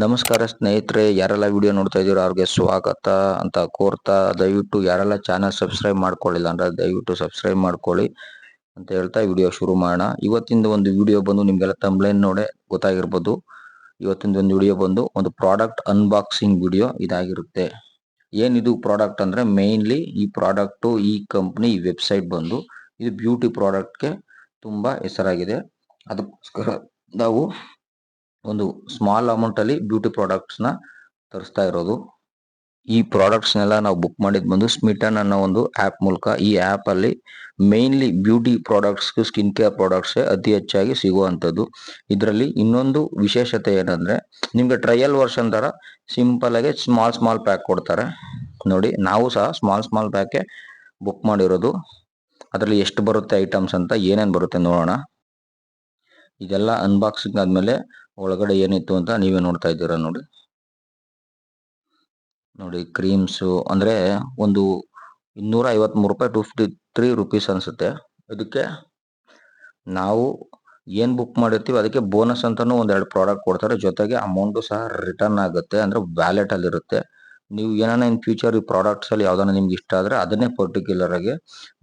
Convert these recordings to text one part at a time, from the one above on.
ನಮಸ್ಕಾರ ಸ್ನೇಹಿತರೆ, ಯಾರೆಲ್ಲ ವಿಡಿಯೋ ನೋಡ್ತಾ ಇದ್ದೀರೋ ಅವ್ರಿಗೆ ಸ್ವಾಗತ ಅಂತ ಕೋರ್ತಾ, ದಯವಿಟ್ಟು ಯಾರೆಲ್ಲ ಚಾನಲ್ ಸಬ್ಸ್ಕ್ರೈಬ್ ಮಾಡ್ಕೊಳ್ಳಿಲ್ಲ ಅಂದ್ರೆ ದಯವಿಟ್ಟು ಸಬ್ಸ್ಕ್ರೈಬ್ ಮಾಡ್ಕೊಳ್ಳಿ ಅಂತ ಹೇಳ್ತಾ ವಿಡಿಯೋ ಶುರು ಮಾಡೋಣ. ಇವತ್ತಿಂದ ಒಂದು ವಿಡಿಯೋ ಬಂದು ನಿಮ್ಗೆಲ್ಲ ತಮ್ಬ್ಲೈನ್ ನೋಡೇ ಗೊತ್ತಾಗಿರ್ಬೋದು. ಇವತ್ತಿಂದ ಒಂದು ವಿಡಿಯೋ ಬಂದು ಒಂದು ಪ್ರಾಡಕ್ಟ್ ಅನ್ಬಾಕ್ಸಿಂಗ್ ವಿಡಿಯೋ ಇದಾಗಿರುತ್ತೆ. ಏನಿದು ಪ್ರಾಡಕ್ಟ್ ಅಂದ್ರೆ ಮೇನ್ಲಿ ಈ ಪ್ರಾಡಕ್ಟ್, ಈ ಕಂಪ್ನಿ, ಈ ವೆಬ್ಸೈಟ್ ಬಂದು ಇದು ಬ್ಯೂಟಿ ಪ್ರಾಡಕ್ಟ್ಗೆ ತುಂಬಾ ಹೆಸರಾಗಿದೆ. ಅದಕ್ಕೋಸ್ಕರ ನಾವು ಒಂದು ಸ್ಮಾಲ್ ಅಮೌಂಟ್ ಅಲ್ಲಿ ಬ್ಯೂಟಿ ಪ್ರಾಡಕ್ಟ್ಸ್ ನ ತರಿಸ್ತಾ ಇರೋದು. ಈ ಪ್ರಾಡಕ್ಟ್ಸ್ ನೆಲ್ಲ ನಾವು ಬುಕ್ ಮಾಡಿದ್ ಬಂದು ಸ್ಮಿಟನ್ ಅನ್ನೋ ಒಂದು ಆಪ್ ಮೂಲಕ. ಈ ಆಪ್ ಅಲ್ಲಿ mainly beauty products, skin care products ಅತಿ ಹೆಚ್ಚಾಗಿ ಸಿಗುವಂತದ್ದು. ಇದರಲ್ಲಿ ಇನ್ನೊಂದು ವಿಶೇಷತೆ ಏನಂದ್ರೆ ನಿಮ್ಗೆ ಟ್ರಯಲ್ ವರ್ಷನ್ ತರ ಸಿಂಪಲ್ ಆಗಿ ಸ್ಮಾಲ್ ಪ್ಯಾಕ್ ಕೊಡ್ತಾರೆ. ನೋಡಿ, ನಾವು ಸಹ ಸ್ಮಾಲ್ ಪ್ಯಾಕ್ ಬುಕ್ ಮಾಡಿರೋದು. ಅದರಲ್ಲಿ ಎಷ್ಟು ಬರುತ್ತೆ ಐಟಮ್ಸ್ ಅಂತ, ಏನೇನ್ ಬರುತ್ತೆ ನೋಡೋಣ. ಇದೆಲ್ಲ ಅನ್ಬಾಕ್ಸಿಂಗ್ ಆದ್ಮೇಲೆ ಒಳಗಡೆ ಏನಿತ್ತು ಅಂತ ನೀವೇ ನೋಡ್ತಾ ಇದ್ದೀರಾ. ನೋಡಿ ಕ್ರೀಮ್ಸ್ ಅಂದ್ರೆ ಒಂದು 253 ರೂಪಾಯಿ, 253 ರುಪೀಸ್ ಅನ್ಸುತ್ತೆ. ಇದಕ್ಕೆ ನಾವು ಏನ್ ಬುಕ್ ಮಾಡಿರ್ತೀವಿ ಅದಕ್ಕೆ ಬೋನಸ್ ಅಂತಾನು ಒಂದೆರಡು ಪ್ರಾಡಕ್ಟ್ ಕೊಡ್ತಾರೆ. ಜೊತೆಗೆ ಅಮೌಂಟ್ ಸಹ ರಿಟರ್ನ್ ಆಗುತ್ತೆ, ಅಂದ್ರೆ ವ್ಯಾಲೆಟ್ ಅಲ್ಲಿ ಇರುತ್ತೆ. ನೀವು ಏನಾನ ಇನ್ ಫ್ಯೂಚರ್ ಈ ಪ್ರಾಡಕ್ಟ್ಸ್ ಅಲ್ಲಿ ಯಾವ್ದಾನ ನಿಮ್ಗೆ ಇಷ್ಟ ಆದ್ರೆ ಅದನ್ನೇ ಪರ್ಟಿಕ್ಯುಲರ್ ಆಗಿ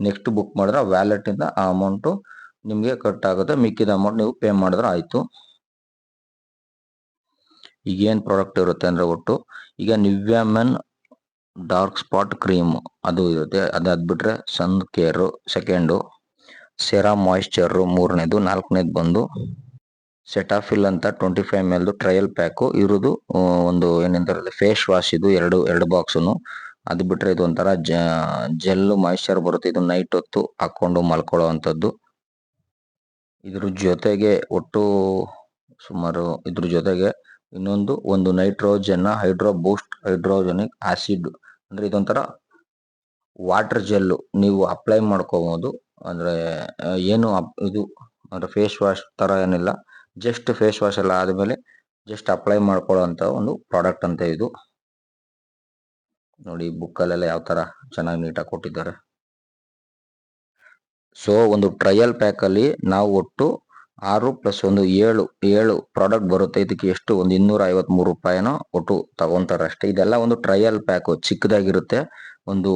ನೆಕ್ಸ್ಟ್ ಬುಕ್ ಮಾಡಿದ್ರೆ ವ್ಯಾಲೆಟ್ ಇಂದ ಆ ಅಮೌಂಟ್ ನಿಮ್ಗೆ ಕಟ್ ಆಗುತ್ತೆ. ಮಿಕ್ಕಿದ ಅಮೌಂಟ್ ನೀವು ಪೇ ಮಾಡಿದ್ರೆ ಆಯ್ತು. ಈಗ ಏನ್ ಪ್ರಾಡಕ್ಟ್ ಇರುತ್ತೆ ಅಂದ್ರೆ ಒಟ್ಟು ಈಗ ನಿವ್ಯಾ ಮೆನ್ ಡಾರ್ಕ್ ಸ್ಪಾಟ್ ಕ್ರೀಮ್ ಅದು ಇರುತ್ತೆ. ಅದಾದ್ ಬಿಟ್ರೆ ಸನ್ ಕೇರ್ ಸೆಕೆಂಡು, ಸೆರಾ ಮಾಯಿಶ್ಚರ್ ಮೂರನೇದು, ನಾಲ್ಕನೇದು ಬಂದು ಸೆಟಾಫಿಲ್ ಅಂತ 25 ml ಟ್ರಯಲ್ ಪ್ಯಾಕ್ ಇರುವುದು. ಒಂದು ಏನಂತಾರೆ ಫೇಸ್ ವಾಶ್, ಇದು ಎರಡು ಬಾಕ್ಸ್ನು. ಅದು ಬಿಟ್ರೆ ಇದು ಒಂಥರ ಜೆಲ್ ಮಾಯಿಶ್ಚರ್ ಬರುತ್ತೆ. ಇದು ನೈಟ್ ಹೊತ್ತು ಹಾಕೊಂಡು ಮಲ್ಕೊಳ್ಳೋ ಅಂತದ್ದು. ಇದ್ರ ಜೊತೆಗೆ ಒಟ್ಟು ಸುಮಾರು ಇದ್ರ ಜೊತೆಗೆ ಒಂದು ನೈಟ್ರೋಜನ್ ಹೈಡ್ರೋ ಬೂಸ್ಟ್ ಹೈಡ್ರೋಜನಿಕ್ ಆಸಿಡ್, ಅಂದ್ರೆ ಇದೊಂಥರ ವಾಟರ್ ಜೆಲ್ ನೀವು ಅಪ್ಲೈ ಮಾಡ್ಕೋಬಹುದು. ಅಂದ್ರೆ ಏನು ಇದು ಅಂದ್ರೆ ಫೇಸ್ ವಾಶ್ ತರ ಏನಿಲ್ಲ, ಜಸ್ಟ್ ಫೇಸ್ ವಾಶ್ ಎಲ್ಲ ಆದ್ಮೇಲೆ ಜಸ್ಟ್ ಅಪ್ಲೈ ಮಾಡ್ಕೊಳ್ಳೋ ಅಂತ ಒಂದು ಪ್ರಾಡಕ್ಟ್ ಅಂತ ಇದು. ನೋಡಿ ಬುಕ್ ಅಲ್ಲೆಲ್ಲ ಯಾವ ತರ ಚೆನ್ನಾಗಿ ನೀಟಾಗಿ ಕೊಟ್ಟಿದ್ದಾರೆ. ಸೊ ಒಂದು ಟ್ರಯಲ್ ಪ್ಯಾಕ್ ಅಲ್ಲಿ ನಾವು ಒಟ್ಟು 6 + 1 7 ಪ್ರಾಡಕ್ಟ್ ಬರುತ್ತೆ. ಇದಕ್ಕೆ ಎಷ್ಟು ಒಂದು 253 ರೂಪಾಯಿನೋ ಒಟ್ಟು ತಗೊಂತಾರೆ ಅಷ್ಟೇ. ಇದೆಲ್ಲ ಒಂದು ಟ್ರಯಲ್ ಪ್ಯಾಕ್, ಚಿಕ್ಕದಾಗಿರುತ್ತೆ. ಒಂದು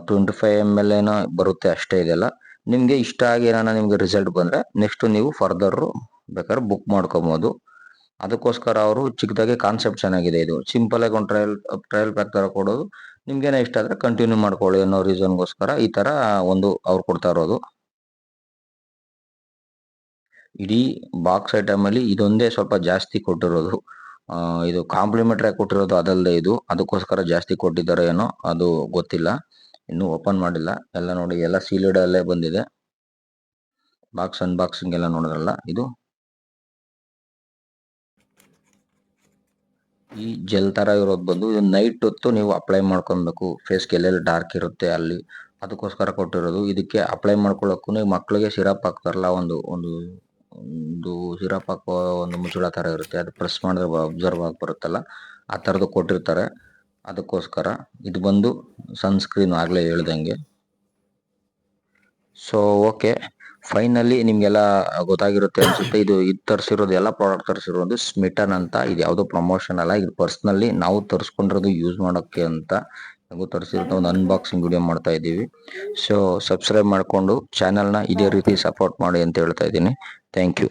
25 ml ಏನೋ ಬರುತ್ತೆ ಅಷ್ಟೇ. ಇದೆಲ್ಲ ನಿಮ್ಗೆ ಇಷ್ಟ ಆಗಿ ಏನಾನ ನಿಮ್ಗೆ ರಿಸಲ್ಟ್ ಬಂದ್ರೆ ನೆಕ್ಸ್ಟ್ ನೀವು ಫರ್ದರ್ ಬೇಕಾದ್ರೆ ಬುಕ್ ಮಾಡ್ಕೋಬಹುದು. ಅದಕ್ಕೋಸ್ಕರ ಅವರು ಚಿಕ್ಕದಾಗಿ ಕಾನ್ಸೆಪ್ಟ್ ಚೆನ್ನಾಗಿದೆ. ಇದು ಸಿಂಪಲ್ ಆಗಿ ಒಂದು ಟ್ರಯಲ್ ಪ್ಯಾಕ್ ತರ ಕೊಡೋದು. ನಿಮ್ಗೇನ ಇಷ್ಟ ಆದ್ರೆ ಕಂಟಿನ್ಯೂ ಮಾಡ್ಕೊಳ್ಳಿ ಅನ್ನೋ ರೀಸನ್ಗೋಸ್ಕರ ಈ ತರ ಒಂದು ಅವ್ರು ಕೊಡ್ತಾ ಇರೋದು. ಇಡೀ ಬಾಕ್ಸ್ ಐಟಮ್ ಅಲ್ಲಿ ಇದೊಂದೇ ಸ್ವಲ್ಪ ಜಾಸ್ತಿ ಕೊಟ್ಟಿರೋದು. ಇದು ಕಾಂಪ್ಲಿಮೆಂಟರಿ ಕೊಟ್ಟಿರೋದು ಅದಲ್ಲದೆ ಇದು, ಅದಕ್ಕೋಸ್ಕರ ಜಾಸ್ತಿ ಕೊಟ್ಟಿದ್ದಾರೆ ಏನೋ ಅದು ಗೊತ್ತಿಲ್ಲ. ಇನ್ನು ಓಪನ್ ಮಾಡಿಲ್ಲ. ಎಲ್ಲ ನೋಡಿ, ಎಲ್ಲ ಸೀಲ್ಡ್ ಅಲ್ಲೇ ಬಂದಿದೆ. ಬಾಕ್ಸ್ ಅನ್ಬಾಕ್ಸಿಂಗ್ ಎಲ್ಲ ನೋಡಿದ್ರಲ್ಲ, ಇದು ಈ ಜೆಲ್ ತರ ಇರೋದು ಬಂದು ಇದು ನೈಟ್ ಹೊತ್ತು ನೀವು ಅಪ್ಲೈ ಮಾಡ್ಕೊಬೇಕು. ಫೇಸ್ಗೆ ಎಲ್ಲೆಲ್ಲಿ ಡಾರ್ಕ್ ಇರುತ್ತೆ ಅಲ್ಲಿ, ಅದಕ್ಕೋಸ್ಕರ ಕೊಟ್ಟಿರೋದು. ಇದಕ್ಕೆ ಅಪ್ಲೈ ಮಾಡ್ಕೊಳ್ಳೋಕ್ಕೂ ಮಕ್ಕಳಿಗೆ ಸಿರಪ್ ಹಾಕ್ತಾರಲ್ಲ, ಒಂದು ಸಿರಪ್ ಹಾಕೋ ಒಂದು ಮುಚ್ಚಳ ತರ ಇರುತ್ತೆ. ಅದು ಪ್ರೆಸ್ ಮಾಡಿದ್ರೆ ಅಬ್ಸರ್ವ್ ಆಗಿ ಬರುತ್ತಲ್ಲ, ಆ ತರದ್ದು ಕೊಟ್ಟಿರ್ತಾರೆ. ಅದಕ್ಕೋಸ್ಕರ ಇದು ಬಂದು ಸನ್ಸ್ಕ್ರೀನ್ ಆಗ್ಲೇ ಹೇಳ್ದಂಗೆ. ಸೊ ಓಕೆ, ಫೈನಲಿ ನಿಮ್ಗೆಲ್ಲ ಗೊತ್ತಾಗಿರುತ್ತೆ ಅನ್ಸುತ್ತೆ. ಇದು ತರಿಸಿರೋದು, ಎಲ್ಲ ಪ್ರಾಡಕ್ಟ್ ತರಿಸಿರೋದು ಸ್ಮಿಟನ್ ಅಂತ. ಇದು ಯಾವುದೋ ಪ್ರಮೋಷನ್ ಅಲ್ಲ, ಇದು ಪರ್ಸ್ನಲಿ ನಾವು ತರಿಸ್ಕೊಂಡಿರೋದು ಯೂಸ್ ಮಾಡೋಕ್ಕೆ ಅಂತ ನಾವು ತರಿಸಿರೋದು. ಒಂದು ಅನ್ಬಾಕ್ಸಿಂಗ್ ವಿಡಿಯೋ ಮಾಡ್ತಾ ಇದ್ದೀವಿ. ಸೊ ಸಬ್ಸ್ಕ್ರೈಬ್ ಮಾಡಿಕೊಂಡು ಚಾನಲ್ನ ಇದೇ ರೀತಿ ಸಪೋರ್ಟ್ ಮಾಡಿ ಅಂತ ಹೇಳ್ತಾ ಇದ್ದೀನಿ. Thank you.